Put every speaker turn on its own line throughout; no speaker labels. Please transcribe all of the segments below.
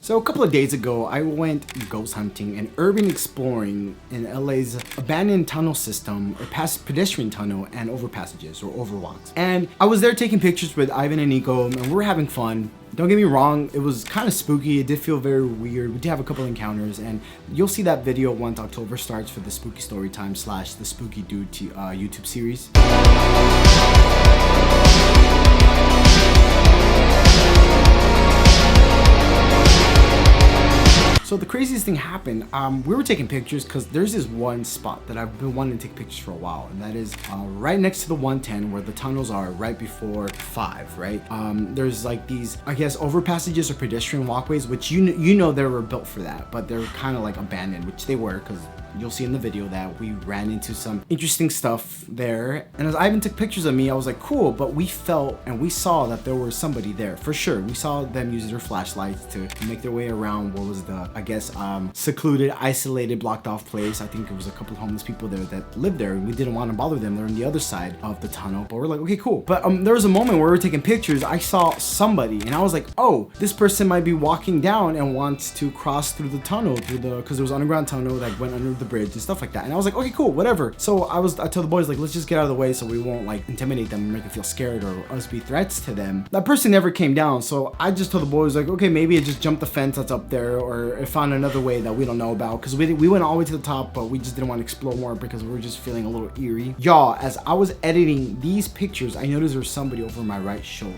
So a couple of days ago, I went ghost hunting and urban exploring in LA's abandoned tunnel system, or past pedestrian tunnel and overpassages or overwalks. And I was there taking pictures with Ivan and Nico, and we were having fun. Don't get me wrong, it was kind of spooky. It did feel very weird. We did have a couple encounters, and you'll see that video once October starts for the Spooky Storytime / the Spooky Dude YouTube series. So the craziest thing happened, we were taking pictures because there's this one spot that I've been wanting to take pictures for a while, and that is right next to the 110 where the tunnels are right before 5, right? There's like these, I guess, overpassages or pedestrian walkways, which you know they were built for that, but they're kind of like abandoned, which they were, because you'll see in the video that we ran into some interesting stuff there. And as Ivan took pictures of me, I was like, cool, but we felt and we saw that there was somebody there for sure. We saw them use their flashlights to make their way around what was the, I guess, secluded, isolated, blocked off place. I think there was a couple of homeless people there that lived there, and we didn't want to bother them. They're on the other side of the tunnel, but we're like, okay, cool. But there was a moment where we were taking pictures. I saw somebody and I was like, oh, this person might be walking down and wants to cross through the tunnel, because there was an underground tunnel that went under the bridge and stuff like that. And I was like, okay, cool, whatever. So I told the boys, like, let's just get out of the way so we won't like intimidate them and make them feel scared or us be threats to them. That person never came down, so I just told the boys, like, okay, maybe it just jumped the fence that's up there, or it found another way that we don't know about, because we went all the way to the top, but we just didn't want to explore more because we were just feeling a little eerie. Y'all, as I was editing these pictures, I noticed there was somebody over my right shoulder.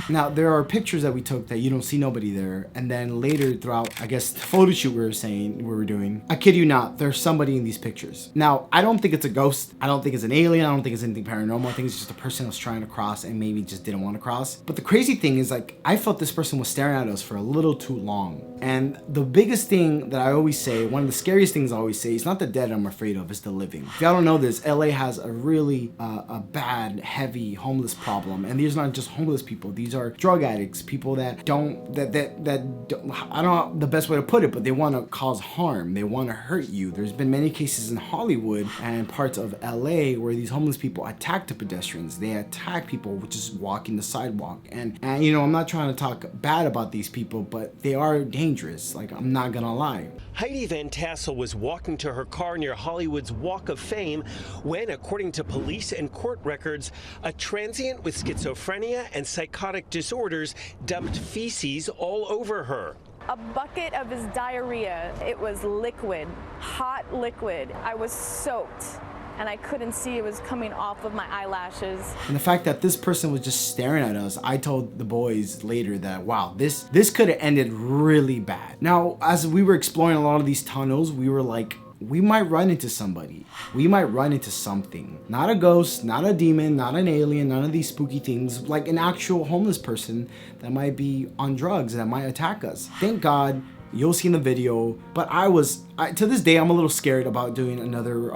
Now, there are pictures that we took that you don't see nobody there, and then later throughout, I guess, the photo shoot we were doing, I kid you not, there's somebody in these pictures. Now, I don't think it's a ghost. I don't think it's an alien. I don't think it's anything paranormal. I think it's just a person who's trying to cross and maybe just didn't want to cross. But the crazy thing is, like, I felt this person was staring at us for a little too long. And the biggest thing that I always say, one of the scariest things I always say, it's not the dead I'm afraid of, it's the living. If y'all don't know this, LA has a really a bad, heavy homeless problem. And these are not just homeless people. These are drug addicts, people that don't, I don't know the best way to put it, but they want to cause harm. They want to hurt you. There's been many cases in Hollywood and parts of LA where these homeless people attack the pedestrians. They attack people just walking the sidewalk. And you know, I'm not trying to talk bad about these people, but they are dangerous. Like, I'm not gonna lie.
Heidi Van Tassel was walking to her car near Hollywood's Walk of Fame when, according to police and court records, a transient with schizophrenia and psychotic disorders dumped feces all over her.
A bucket of his diarrhea. It was liquid, hot liquid. I was soaked, and I couldn't see it was coming off of my eyelashes.
And the fact that this person was just staring at us, I told the boys later that, wow, this could have ended really bad. Now, as we were exploring a lot of these tunnels, we were like, we might run into somebody. We might run into something. Not a ghost, not a demon, not an alien, none of these spooky things, like an actual homeless person that might be on drugs that might attack us. Thank God, you'll see in the video, but to this day, I'm a little scared about doing another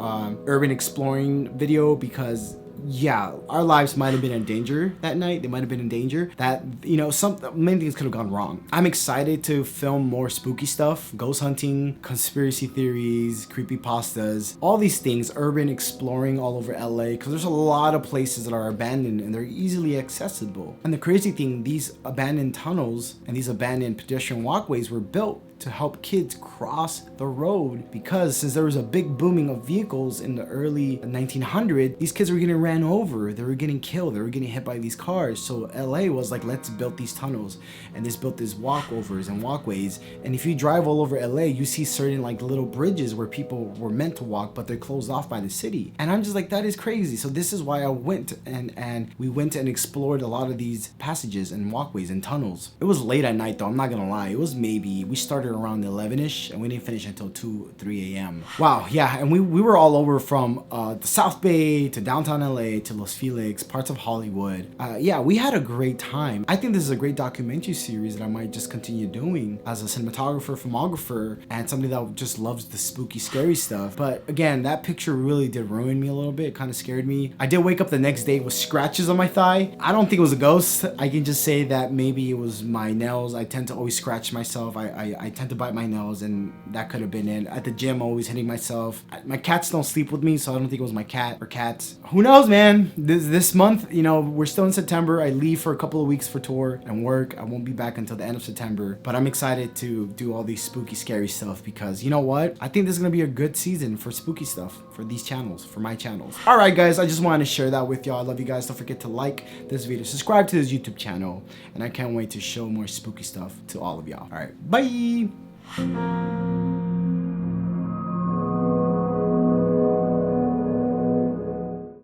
urban exploring video because, yeah, our lives might have been in danger that night. They might have been in danger. That, you know, many things could have gone wrong. I'm excited to film more spooky stuff, ghost hunting, conspiracy theories, creepypastas, all these things, urban exploring all over LA, because there's a lot of places that are abandoned and they're easily accessible. And the crazy thing, these abandoned tunnels and these abandoned pedestrian walkways were built to help kids cross the road, because since there was a big booming of vehicles in the early 1900s, these kids were getting ran over, they were getting killed, they were getting hit by these cars. So LA was like, let's build these tunnels, and this built these walkovers and walkways. And if you drive all over LA, you see certain like little bridges where people were meant to walk, but they're closed off by the city. And I'm just like, that is crazy. So this is why I went and we went and explored a lot of these passages and walkways and tunnels. It was late at night though, I'm not gonna lie. It was we started around 11ish and we didn't finish until 2-3 a.m. Wow, yeah, and we were all over from the South Bay to downtown LA to Los Felix, parts of Hollywood. Yeah, we had a great time. I think this is a great documentary series that I might just continue doing as a cinematographer, filmographer, and somebody that just loves the spooky, scary stuff. But again, that picture really did ruin me a little bit. It kind of scared me. I did wake up the next day with scratches on my thigh. I don't think it was a ghost. I can just say that maybe it was my nails. I tend to always scratch myself. I tend to bite my nails, and that could have been it. At the gym, always hitting myself. My cats don't sleep with me, so I don't think it was my cat or cats. Who knows, man? This month, you know, we're still in September. I leave for a couple of weeks for tour and work. I won't be back until the end of September, but I'm excited to do all these spooky, scary stuff because you know what? I think this is gonna be a good season for spooky stuff for these channels, for my channels. All right, guys, I just wanted to share that with y'all. I love you guys. Don't forget to like this video, subscribe to this YouTube channel, and I can't wait to show more spooky stuff to all of y'all. All right, bye.